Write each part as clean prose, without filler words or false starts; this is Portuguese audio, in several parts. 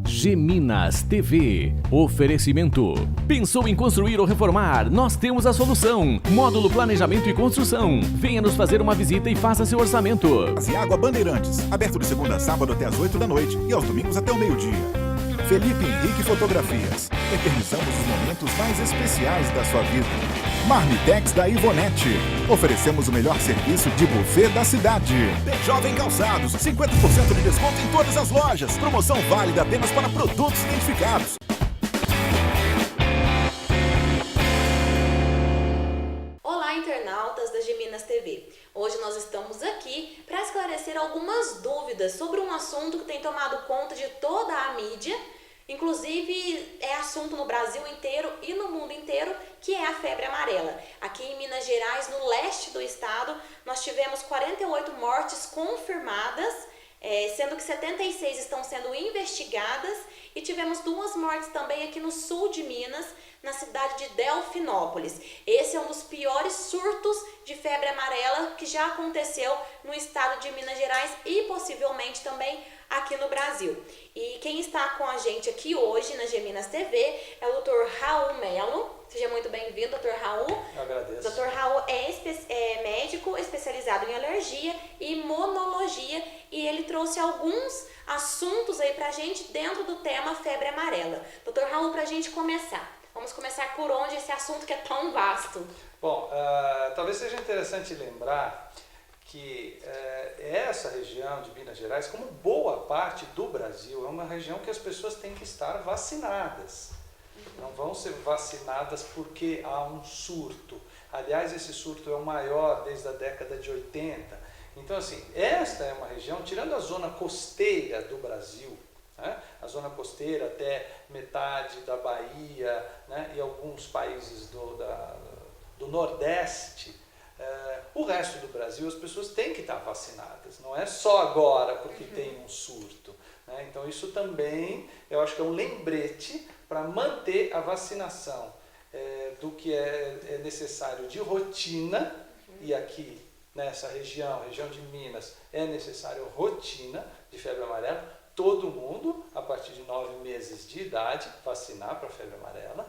Geminas TV. Oferecimento. Pensou em construir ou reformar? Nós temos a solução. Módulo Planejamento e Construção. Venha nos fazer uma visita e faça seu orçamento. Água Bandeirantes, aberto de segunda a sábado até as 8 da noite e aos domingos até o meio-dia. Felipe Henrique Fotografias. Eternizamos os momentos mais especiais da sua vida. Marmitex da Ivonete. Oferecemos o melhor serviço de buffet da cidade. Jovem Calçados, 50% de desconto em todas as lojas. Promoção válida apenas para produtos identificados. Olá, internautas da Geminas TV. Hoje nós estamos aqui para esclarecer algumas dúvidas sobre um assunto que tem tomado conta de toda a mídia. Inclusive, é assunto no Brasil inteiro e no mundo inteiro, que é a febre amarela. Aqui em Minas Gerais, no leste do estado, nós tivemos 48 mortes confirmadas, sendo que 76 estão sendo investigadas, e tivemos 2 mortes também aqui no sul de Minas, na cidade de Delfinópolis. Esse é um dos piores surtos de febre amarela que já aconteceu no estado de Minas Gerais e possivelmente também aqui no Brasil. E quem está com a gente aqui hoje na Geminas TV é o Dr. Raul Melo. Seja muito bem-vindo, Dr. Raul. Eu agradeço. Dr. Raul é médico especializado em alergia e imunologia, e ele trouxe alguns assuntos aí pra gente dentro do tema febre amarela. Dr. Raul, pra gente começar, vamos começar por onde esse assunto que é tão vasto? Bom, talvez seja interessante lembrar que essa região de Minas Gerais, como boa parte do Brasil, é uma região que as pessoas têm que estar vacinadas. Não vão ser vacinadas porque há um surto. Aliás, esse surto é o maior desde a década de 80. Então, assim, esta é uma região, tirando a zona costeira do Brasil, né, a zona costeira até metade da Bahia, né, e alguns países do Nordeste, o resto do Brasil as pessoas têm que estar vacinadas, não é só agora porque tem um surto, né? Então isso também, eu acho que é um lembrete para manter a vacinação do que é necessário de rotina, e aqui nessa região de Minas, é necessário rotina de febre amarela, todo mundo a partir de 9 meses de idade vacinar para febre amarela.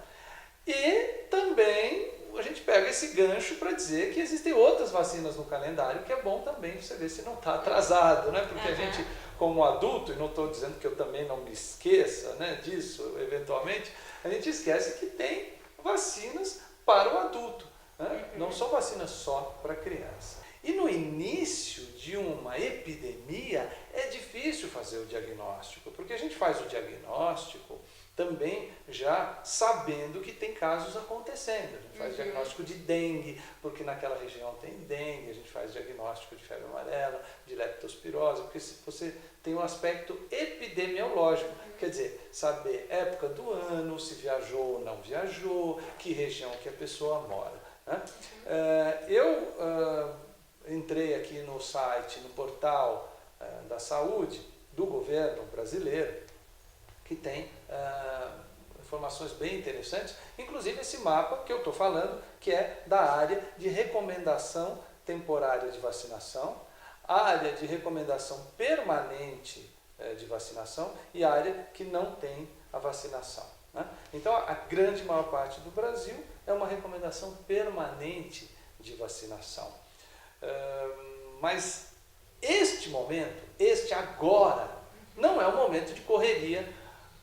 E também a gente pega esse gancho para dizer que existem outras vacinas no calendário, que é bom também você ver se não está atrasado, né? Porque a gente, como adulto, e não estou dizendo que eu também não me esqueça, né, disso, eventualmente, a gente esquece que tem vacinas para o adulto, né? Não são vacinas só para criança. E no início de uma epidemia é difícil fazer o diagnóstico, porque a gente faz o diagnóstico também já sabendo que tem casos acontecendo. A gente faz diagnóstico de dengue, porque naquela região tem dengue, a gente faz diagnóstico de febre amarela, de leptospirose, porque você tem um aspecto epidemiológico, quer dizer, saber época do ano, se viajou ou não viajou, que região que a pessoa mora, né? Eu entrei aqui no site, no portal da saúde do governo brasileiro, que tem informações bem interessantes, inclusive esse mapa que eu estou falando, que é da área de recomendação temporária de vacinação, área de recomendação permanente de vacinação e área que não tem a vacinação, né? Então, a grande maior parte do Brasil é uma recomendação permanente de vacinação. Mas este momento, este agora, não é o momento de correria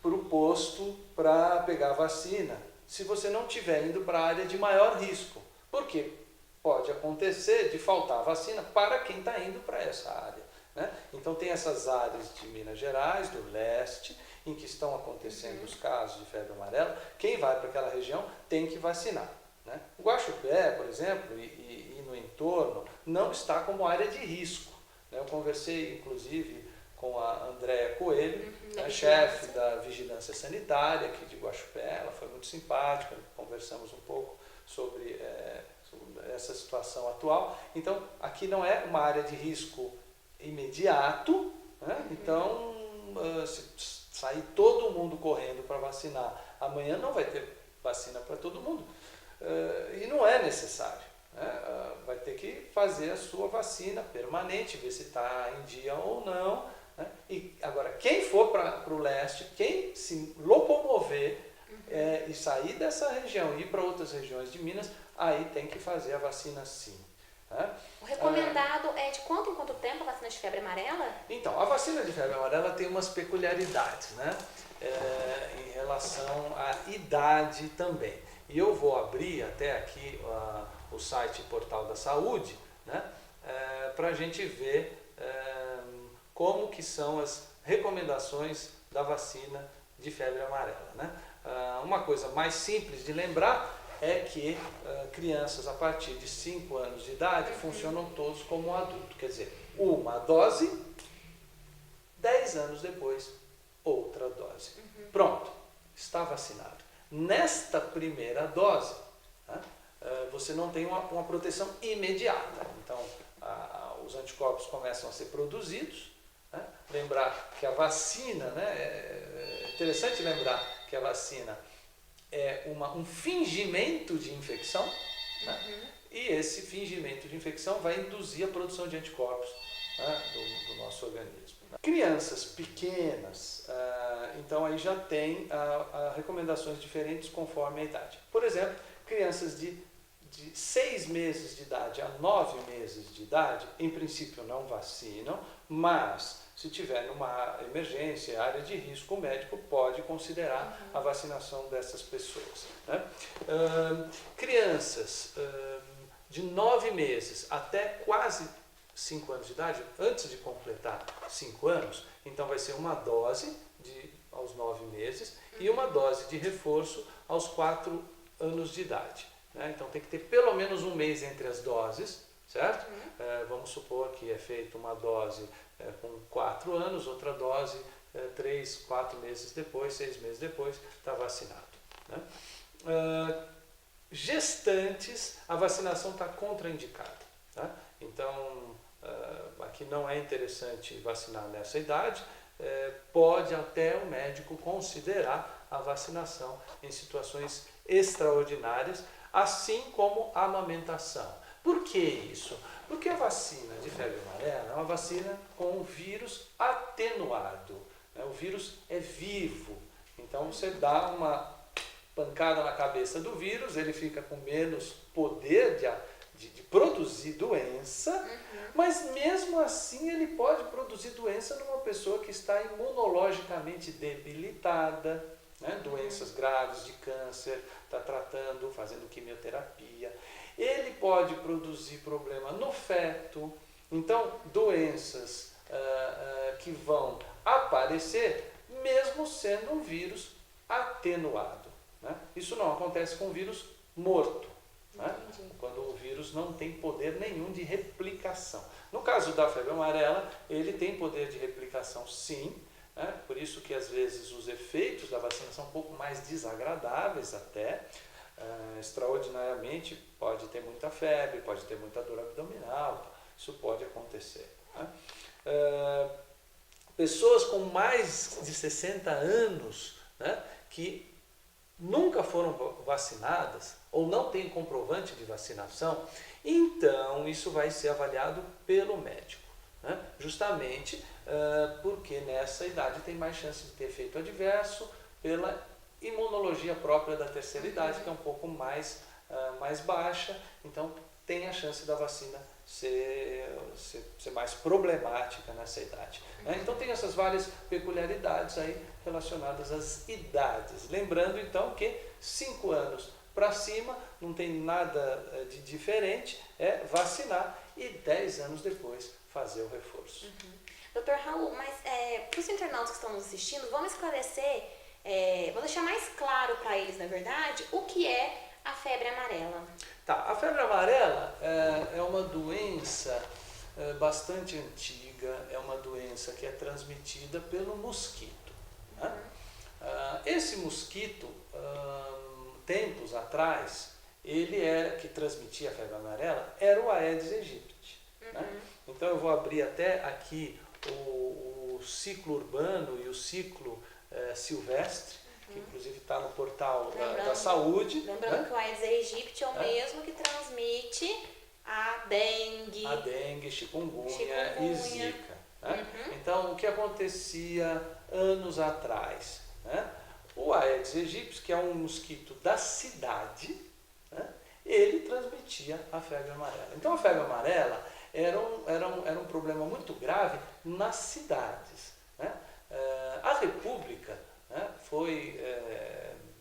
para o posto para pegar a vacina, se você não estiver indo para a área de maior risco. Porque pode acontecer de faltar vacina para quem está indo para essa área, né? Então tem essas áreas de Minas Gerais, do leste, em que estão acontecendo os casos de febre amarela. Quem vai para aquela região tem que vacinar, né? O Guaxupé, por exemplo, e no entorno, não está como área de risco, né? Eu conversei, inclusive, com a Andréa Coelho, chefe da Vigilância Sanitária aqui de Guaxupé. Ela foi muito simpática, conversamos um pouco sobre essa situação atual. Então, aqui não é uma área de risco imediato, né? Então, se sair todo mundo correndo para vacinar, amanhã não vai ter vacina para todo mundo. E não é necessário, né? Vai ter que fazer a sua vacina permanente, ver se está em dia ou não, Né? E agora, quem for para o leste, quem se locomover e sair dessa região e ir para outras regiões de Minas, aí tem que fazer a vacina sim. Né? O recomendado é de quanto em quanto tempo a vacina de febre amarela? Então, a vacina de febre amarela tem umas peculiaridades, né? Em relação à idade também. E eu vou abrir até aqui o site Portal da Saúde, né? Para a gente ver como que são as recomendações da vacina de febre amarela, né? Uma coisa mais simples de lembrar é que crianças a partir de 5 anos de idade funcionam todos como um adulto. Quer dizer, uma dose, 10 anos depois, outra dose. Pronto, está vacinado. Nesta primeira dose, né, você não tem uma proteção imediata. Então, os anticorpos começam a ser produzidos. Né? Lembrar que a vacina, né, é interessante lembrar que a vacina é um fingimento de infecção, né? E esse fingimento de infecção vai induzir a produção de anticorpos, né, do nosso organismo. Crianças pequenas, então aí já tem recomendações diferentes conforme a idade. Por exemplo, crianças de 6 meses de idade a 9 meses de idade, em princípio não vacinam, mas se tiver numa emergência, área de risco, o médico pode considerar a vacinação dessas pessoas. Né? Crianças de 9 meses até quase 5 anos de idade, antes de completar 5 anos, então vai ser uma dose aos 9 meses e uma dose de reforço aos 4 anos de idade. Né? Então tem que ter pelo menos um mês entre as doses, certo? Vamos supor que é feita uma dose com 4 anos, outra dose 3, 4 meses depois, 6 meses depois, está vacinado. Né? Gestantes, a vacinação está contraindicada. Tá? Então, aqui não é interessante vacinar nessa idade, pode até o médico considerar a vacinação em situações extraordinárias, assim como a amamentação. Por que isso? Porque a vacina de febre amarela é uma vacina com o vírus atenuado. Né? O vírus é vivo, então você dá uma pancada na cabeça do vírus, ele fica com menos poder de produzir doença, mas mesmo assim ele pode produzir doença numa pessoa que está imunologicamente debilitada, né? Doenças graves de câncer, está tratando, fazendo quimioterapia. Ele pode produzir problema no feto. Então, doenças que vão aparecer mesmo sendo um vírus atenuado. Né? Isso não acontece com o vírus morto, né? Quando o vírus não tem poder nenhum de replicação. No caso da febre amarela, ele tem poder de replicação sim, né? Por isso que às vezes os efeitos da vacina são um pouco mais desagradáveis até. Extraordinariamente pode ter muita febre, pode ter muita dor abdominal, isso pode acontecer. Né? Pessoas com mais de 60 anos, né, que nunca foram vacinadas ou não têm comprovante de vacinação, então isso vai ser avaliado pelo médico. Né? Justamente porque nessa idade tem mais chance de ter efeito adverso pela imunologia própria da terceira idade, que é um pouco mais baixa, então tem a chance da vacina ser mais problemática nessa idade. Né? Então tem essas várias peculiaridades aí relacionadas às idades. Lembrando então que 5 anos para cima não tem nada de diferente, é vacinar e 10 anos depois fazer o reforço. Dr. Raul, mas para os internautas que estão nos assistindo, vamos esclarecer, vou deixar mais claro para eles, na verdade, o que é a febre amarela. Tá, a febre amarela é uma doença bastante antiga, é uma doença que é transmitida pelo mosquito. Né? Esse mosquito, tempos atrás, ele que transmitia a febre amarela, era o Aedes aegypti. Né? Então eu vou abrir até aqui o ciclo urbano e o ciclo silvestre, que inclusive está no portal da saúde. Lembrando, né, que o Aedes aegypti é o mesmo que transmite a dengue, chikungunya e zika. Né? Então, o que acontecia anos atrás? Né? O Aedes aegypti, que é um mosquito da cidade, né? Ele transmitia a febre amarela. Então, a febre amarela era um problema muito grave nas cidades. Né? A República, né, foi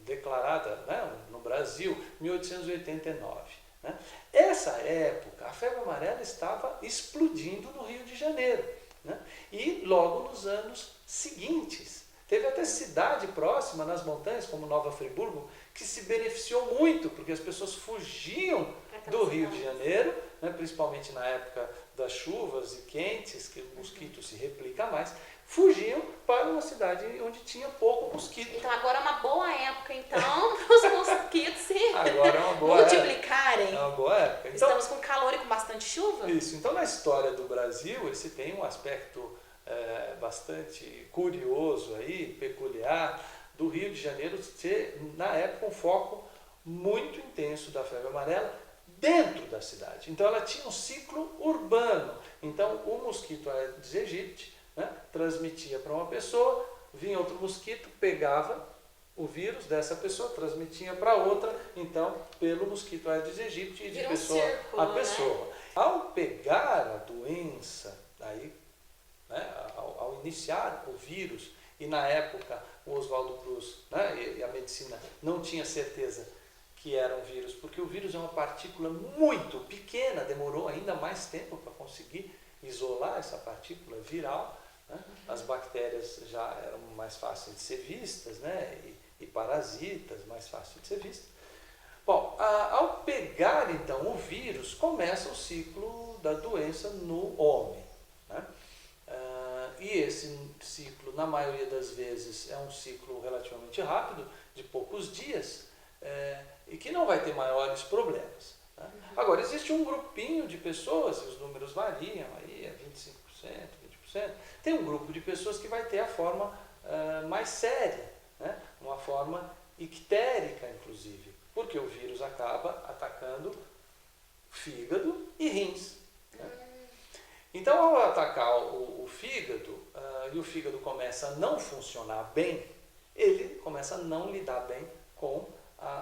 declarada, né, no Brasil em 1889. Né? Essa época, a febre amarela estava explodindo no Rio de Janeiro. Né? E logo nos anos seguintes, teve até cidade próxima, nas montanhas, como Nova Friburgo, que se beneficiou muito, porque as pessoas fugiam do Rio de Janeiro, né, principalmente na época das chuvas e quentes, que o mosquito se replica mais, fugiam para uma cidade onde tinha pouco mosquito. Então agora é uma boa época, então, para os mosquitos se Agora é uma boa multiplicarem. É uma boa época. Então, estamos com calor e com bastante chuva? Isso. Então, na história do Brasil, esse tem um aspecto bastante curioso aí, peculiar, do Rio de Janeiro ser, na época, um foco muito intenso da febre amarela dentro da cidade. Então, ela tinha um ciclo urbano. Então, o mosquito Aedes aegypti, né, transmitia para uma pessoa, vinha outro mosquito, pegava o vírus dessa pessoa, transmitia para outra, então, pelo mosquito Aedes aegypti e de pessoa a pessoa. Né? Ao pegar a doença, aí, né, ao iniciar o vírus, e na época o Oswaldo Cruz, né, e a medicina não tinha certeza que era um vírus, porque o vírus é uma partícula muito pequena, demorou ainda mais tempo para conseguir isolar essa partícula viral. Né? As bactérias já eram mais fáceis de ser vistas, né, e parasitas mais fáceis de ser vistas. Bom, ao pegar então o vírus, começa o ciclo da doença no homem. Né? E esse ciclo, na maioria das vezes, é um ciclo relativamente rápido, de poucos dias, e que não vai ter maiores problemas. Né? Agora, existe um grupinho de pessoas, e os números variam, aí é 25%, 20%, tem um grupo de pessoas que vai ter a forma mais séria, né? Uma forma ictérica, inclusive, porque o vírus acaba atacando fígado e rins. Né? Então, ao atacar o fígado, e o fígado começa a não funcionar bem, ele começa a não lidar bem com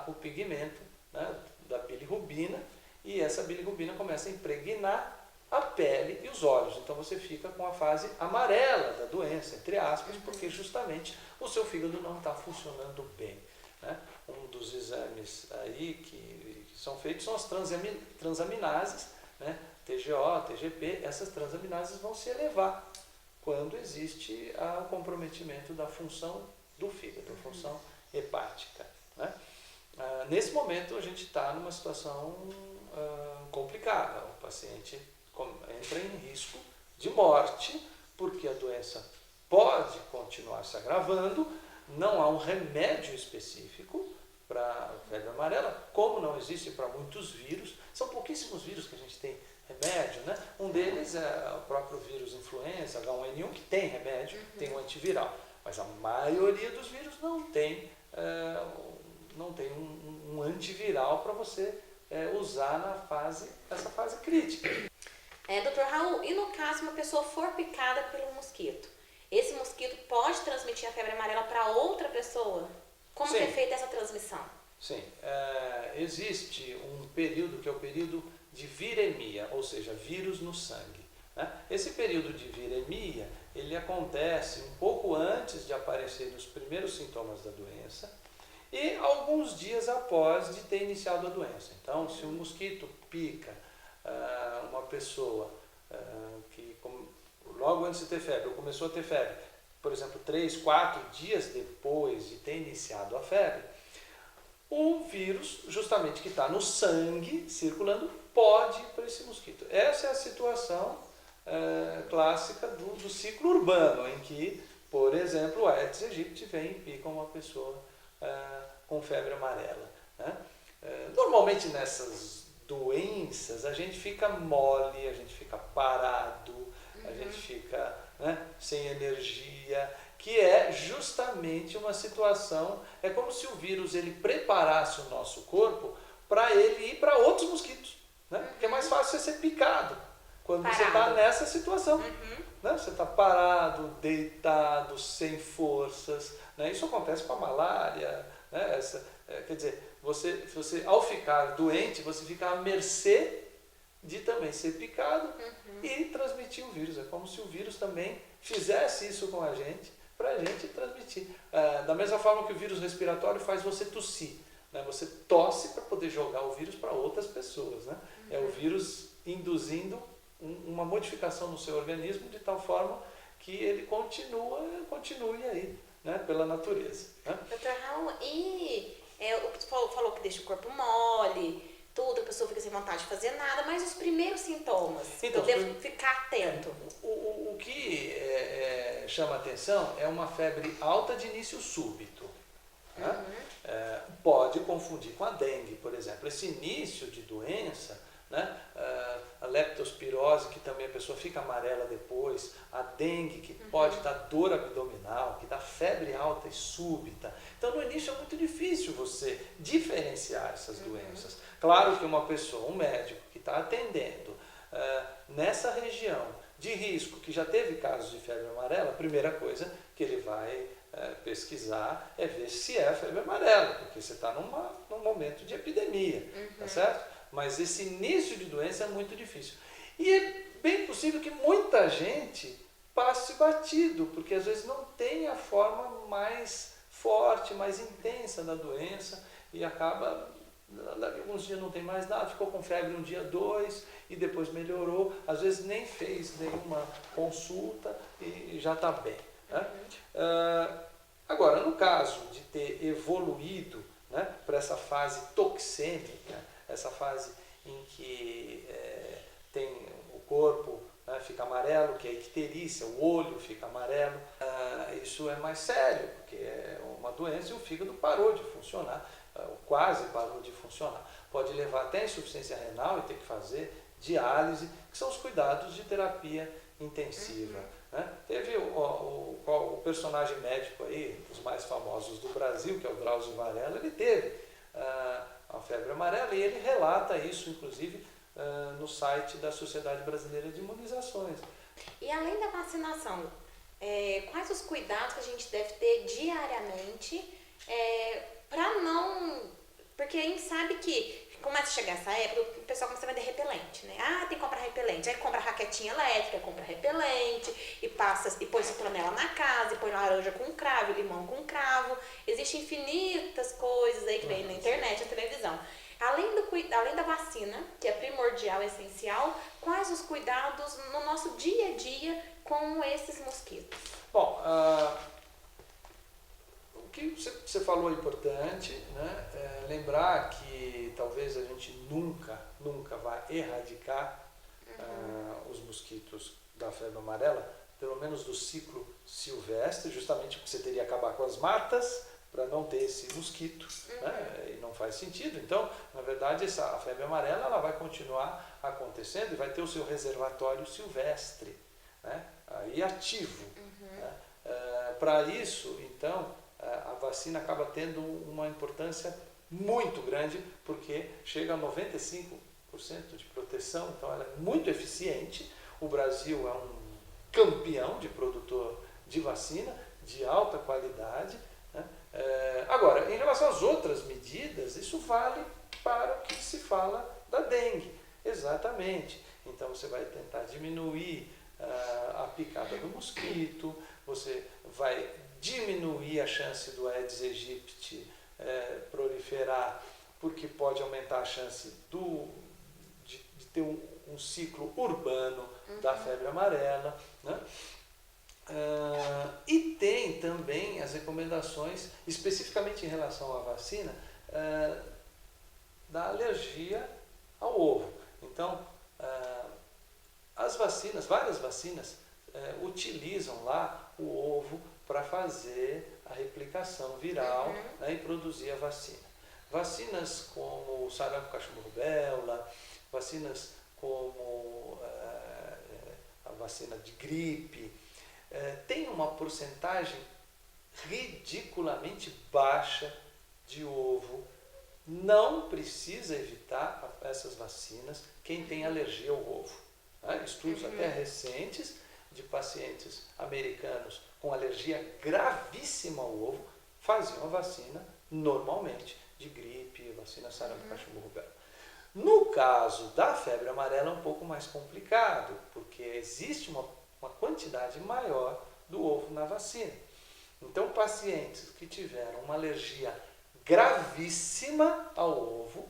o pigmento, né, da bilirrubina, e essa bilirrubina começa a impregnar a pele e os olhos. Então você fica com a fase amarela da doença, entre aspas, porque justamente o seu fígado não está funcionando bem. Né? Um dos exames aí que são feitos são as transaminases, né? TGO, TGP, essas transaminases vão se elevar quando existe o comprometimento da função do fígado, a função hepática. Né? Nesse momento a gente está numa situação complicada, o paciente entra em risco de morte, porque a doença pode continuar se agravando, não há um remédio específico para a febre amarela, como não existe para muitos vírus, são pouquíssimos vírus que a gente tem remédio, né? Um deles é o próprio vírus influenza, H1N1, que tem remédio, tem um antiviral, mas a maioria dos vírus não tem um antiviral para você usar nessa fase crítica. Dr. Raul, e no caso uma pessoa for picada pelo mosquito? Esse mosquito pode transmitir a febre amarela para outra pessoa? Como que é feita essa transmissão? Sim, existe um período que é o período de viremia, ou seja, vírus no sangue. Né? Esse período de viremia, ele acontece um pouco antes de aparecer os primeiros sintomas da doença e alguns dias após de ter iniciado a doença. Então, se o mosquito pica uma pessoa que logo antes de ter febre, ou começou a ter febre, por exemplo, 3, 4 dias depois de ter iniciado a febre, o vírus, justamente que está no sangue, circulando, pode ir para esse mosquito. Essa é a situação clássica do ciclo urbano, em que, por exemplo, o Aedes aegypti vem e pica uma pessoa com febre amarela. Né? Normalmente nessas doenças a gente fica mole, a gente fica parado, a gente fica, né, sem energia, que é justamente uma situação, é como se o vírus ele preparasse o nosso corpo para ele ir para outros mosquitos, né? Porque é mais fácil você ser picado. quando você está nessa situação. Né? Você está parado, deitado, sem forças. Né? Isso acontece com a malária. Né? Quer dizer, você ao ficar doente, você fica à mercê de também ser picado e transmitir o vírus. É como se o vírus também fizesse isso com a gente, para a gente transmitir. Da mesma forma que o vírus respiratório faz você tossir. Né? Você tosse para poder jogar o vírus para outras pessoas. Né? É o vírus induzindo uma modificação no seu organismo de tal forma que ele continue aí, né? Pela natureza. Né? Doutor Raul, o senhor falou que deixa o corpo mole, tudo, a pessoa fica sem vontade de fazer nada, mas os primeiros sintomas, então, eu devo ficar atento. O que chama atenção é uma febre alta de início súbito. Né? Pode confundir com a dengue, por exemplo. Esse início de doença, né? A leptospirose, que também a pessoa fica amarela depois, a dengue, que pode dar dor abdominal, que dá febre alta e súbita. Então, no início é muito difícil você diferenciar essas doenças. Claro que uma pessoa, um médico que está atendendo nessa região de risco, que já teve casos de febre amarela, a primeira coisa que ele vai pesquisar é ver se é febre amarela, porque você está num momento de epidemia, tá certo? Mas esse início de doença é muito difícil. E é bem possível que muita gente passe batido, porque às vezes não tem a forma mais forte, mais intensa da doença e acaba, alguns dias não tem mais nada, ficou com febre um dia, 2 e depois melhorou, às vezes nem fez nenhuma consulta e já está bem. Né? Agora, no caso de ter evoluído, né, para essa fase toxêmica, essa fase em que tem o corpo, né, fica amarelo, que é a icterícia, o olho fica amarelo, isso é mais sério, porque é uma doença e o fígado parou de funcionar, quase parou de funcionar. Pode levar até a insuficiência renal e ter que fazer diálise, que são os cuidados de terapia intensiva. Né? Teve o personagem médico aí, dos mais famosos do Brasil, que é o Drauzio Varela, ele teve a febre amarela e ele relata isso, inclusive, no site da Sociedade Brasileira de Imunizações. E além da vacinação, quais os cuidados que a gente deve ter diariamente para não... Porque a gente sabe que começa a chegar essa época, o pessoal começa a vender repelente, né? Tem que comprar repelente. Aí compra raquetinha elétrica, compra repelente, e põe citronela na casa, e põe laranja com cravo, limão com cravo. Existem infinitas coisas aí que vem na internet, na televisão. Além da vacina, que é primordial, essencial, quais os cuidados no nosso dia a dia com esses mosquitos? Bom, o que você falou é importante, né? Lembrar que talvez a gente nunca vai erradicar os mosquitos da febre amarela, pelo menos do ciclo silvestre, justamente porque você teria que acabar com as matas para não ter esse mosquito, né? E não faz sentido. Então, na verdade, a febre amarela ela vai continuar acontecendo e vai ter o seu reservatório silvestre, né? Aí ativo. Né? Para isso, então, a vacina acaba tendo uma importância muito grande, porque chega a 95% de proteção, então ela é muito eficiente. O Brasil é um campeão de produtor de vacina de alta qualidade. Né? Agora, em relação às outras medidas, isso vale para o que se fala da dengue. Exatamente. Então você vai tentar diminuir a picada do mosquito, você vai diminuir a chance do Aedes aegypti proliferar, porque pode aumentar a chance de ter um ciclo urbano da febre amarela. Né? E tem também as recomendações, especificamente em relação à vacina, da alergia ao ovo. Então, as vacinas, várias vacinas, utilizam lá o ovo para fazer a replicação viral, né, e produzir a vacina. Vacinas como o sarampo, cachumba, rubéola, vacinas como a vacina de gripe, tem uma porcentagem ridiculamente baixa de ovo. Não precisa evitar essas vacinas quem tem alergia ao ovo. né? Estudos até recentes de pacientes americanos com alergia gravíssima ao ovo faziam a vacina normalmente de gripe, vacina sarampo, cachumba, rubéola. No caso da febre amarela é um pouco mais complicado, porque existe uma quantidade maior do ovo na vacina. Então, pacientes que tiveram uma alergia gravíssima ao ovo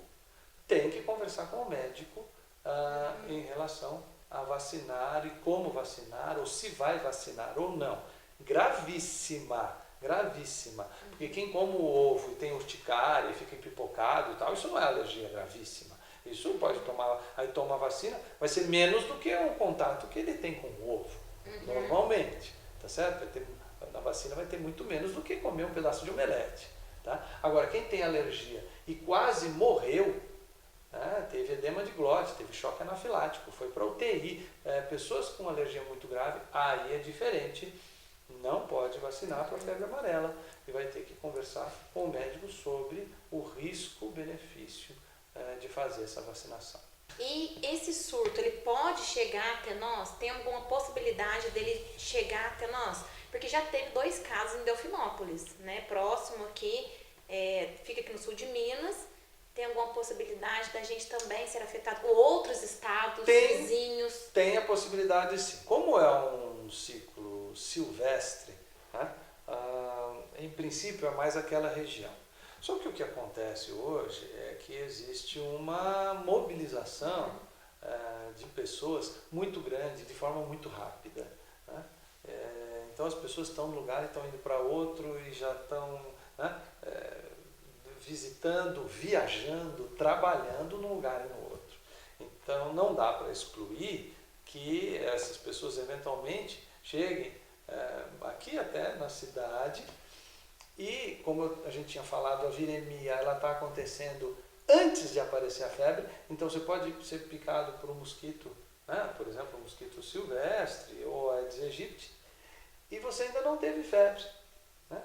têm que conversar com o médico em relação a vacinar e como vacinar, ou se vai vacinar ou não. Gravíssima, gravíssima. Porque quem come o ovo e tem urticária e fica empipocado e tal, isso não é alergia gravíssima. Isso pode tomar, aí toma a vacina, vai ser menos do que o contato que ele tem com o ovo, normalmente, tá certo? Na vacina vai ter muito menos do que comer um pedaço de omelete, tá? Agora, quem tem alergia e quase morreu, teve edema de glote, teve choque anafilático, foi para UTI, pessoas com alergia muito grave, aí é diferente, não pode vacinar para febre amarela e vai ter que conversar com o médico sobre o risco-benefício de fazer essa vacinação. E esse surto, ele pode chegar até nós? Tem alguma possibilidade dele chegar até nós? Porque já teve 2 casos em Delfinópolis, né? Próximo aqui, fica aqui no sul de Minas. Tem alguma possibilidade da gente também ser afetado por outros estados vizinhos? Tem a possibilidade sim. Como é um ciclo silvestre, né? Em princípio é mais aquela região. Só que o que acontece hoje é que existe uma mobilização de pessoas muito grande, de forma muito rápida, né? Então as pessoas estão num lugar e estão indo para outro e já estão, né, visitando, viajando, trabalhando num lugar e no outro. Então não dá para excluir que essas pessoas eventualmente cheguem aqui até na cidade. E, como a gente tinha falado, a viremia ela está acontecendo antes de aparecer a febre, então você pode ser picado por um mosquito, né? Por exemplo, um mosquito silvestre ou Aedes aegypti, e você ainda não teve febre, né?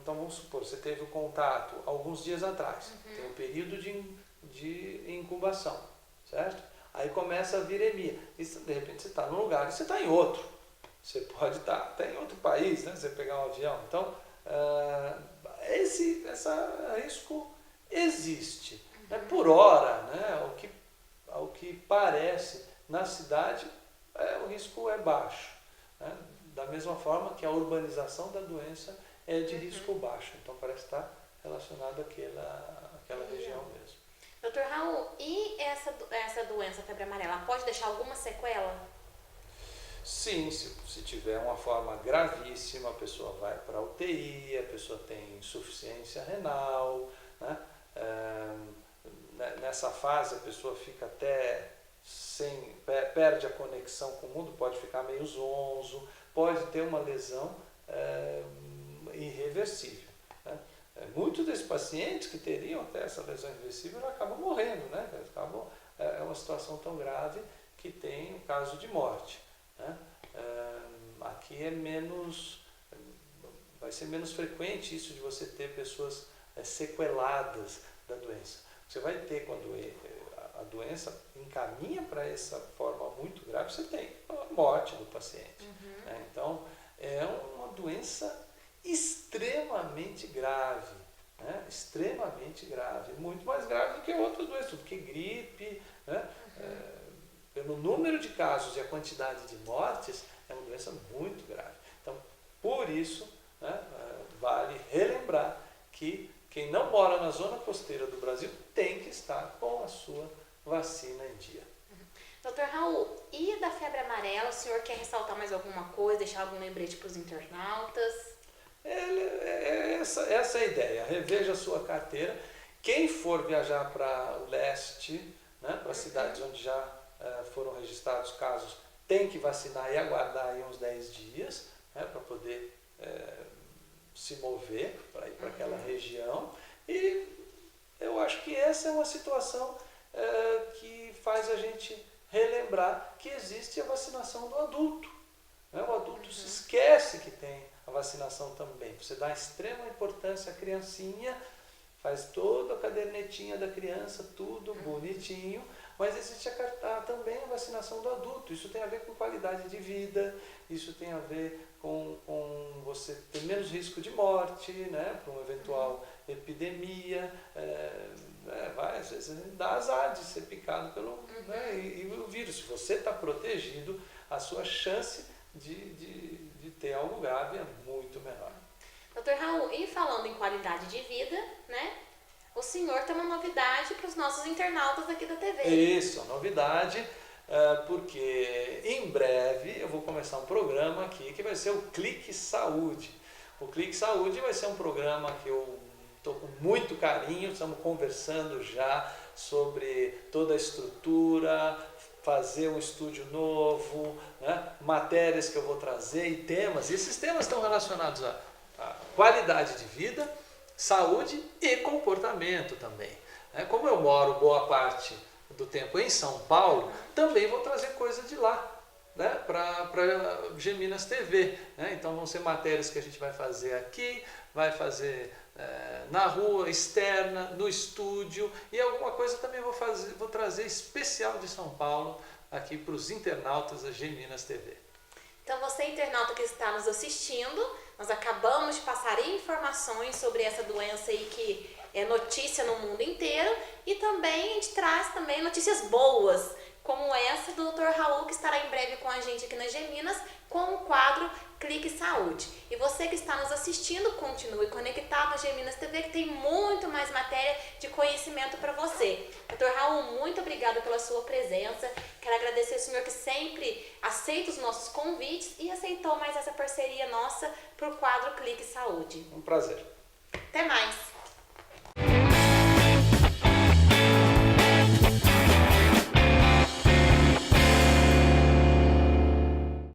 Então vamos supor, você teve o contato alguns dias atrás, tem um período de incubação, certo? Aí começa a viremia, e de repente você está num lugar e você está em outro, você pode estar até em outro país, né? Você pegar um avião, então esse risco existe, né? Por hora, né? Ao que parece, na cidade o risco é baixo, né? Da mesma forma que a urbanização da doença é de risco baixo, então parece estar relacionado àquela região mesmo. Dr. Raul, e essa doença, febre amarela, pode deixar alguma sequela? Sim, se tiver uma forma gravíssima, a pessoa vai para a UTI, a pessoa tem insuficiência renal, né? Nessa fase a pessoa fica até perde a conexão com o mundo, pode ficar meio zonzo, pode ter uma lesão irreversível, né? Muitos desses pacientes que teriam até essa lesão irreversível acabam morrendo, né? É uma situação tão grave que tem um caso de morte, né? Aqui vai ser menos frequente isso de você ter pessoas sequeladas da doença. Você vai ter quando a doença encaminha para essa forma muito grave, você tem a morte do paciente. Né? Então, é uma doença extremamente grave, né? Extremamente grave, muito mais grave do que outras doenças, do que gripe, né? Pelo número de casos e a quantidade de mortes, é uma doença muito grave. Então, por isso, né, vale relembrar que quem não mora na zona costeira do Brasil tem que estar com a sua vacina em dia. Dr. Raul, e da febre amarela, o senhor quer ressaltar mais alguma coisa, deixar algum lembrete para os internautas? Essa é a ideia. Reveja a sua carteira. Quem for viajar para o leste, né, para cidades onde já foram registrados casos, tem que vacinar e aguardar aí uns 10 dias, né, para poder se mover para ir para aquela região. E eu acho que essa é uma situação que faz a gente relembrar que existe a vacinação do adulto, né? O adulto se esquece que tem a vacinação também. Você dá extrema importância à criancinha, faz toda a cadernetinha da criança, tudo bonitinho. mas existe também a vacinação do adulto. Isso tem a ver com qualidade de vida, isso tem a ver com você ter menos risco de morte, né, para uma eventual epidemia. Às vezes dá azar de ser picado pelo... Né, e o vírus, se você está protegido, a sua chance de ter algo grave é muito menor. Dr. Raul, e falando em qualidade de vida, né? O senhor tem uma novidade para os nossos internautas aqui da TV. Isso, a novidade, porque em breve eu vou começar um programa aqui que vai ser o Clique Saúde. O Clique Saúde vai ser um programa que eu estou com muito carinho, estamos conversando já sobre toda a estrutura, fazer um estúdio novo, né? Matérias que eu vou trazer e temas. E esses temas estão relacionados a qualidade de vida, saúde e comportamento também. Como eu moro boa parte do tempo em São Paulo, também vou trazer coisa de lá, né, para Geminas TV. Então vão ser matérias que a gente vai fazer aqui, vai fazer na rua, externa, no estúdio, e alguma coisa também vou trazer especial de São Paulo aqui para os internautas da Geminas TV. Então você, internauta que está nos assistindo, nós acabamos de passar informações sobre essa doença aí que é notícia no mundo inteiro, e também a gente traz também notícias boas, como essa do Dr. Raul, que estará em breve com a gente aqui nas Geminas, com o quadro Clique Saúde. E você que está nos assistindo, continue conectado na Geminas TV, que tem muito mais matéria de conhecimento para você. Dr. Raul, muito obrigada pela sua presença. Quero agradecer ao senhor que sempre aceita os nossos convites e aceitou mais essa parceria nossa para o quadro Clique Saúde. Um prazer. Até mais!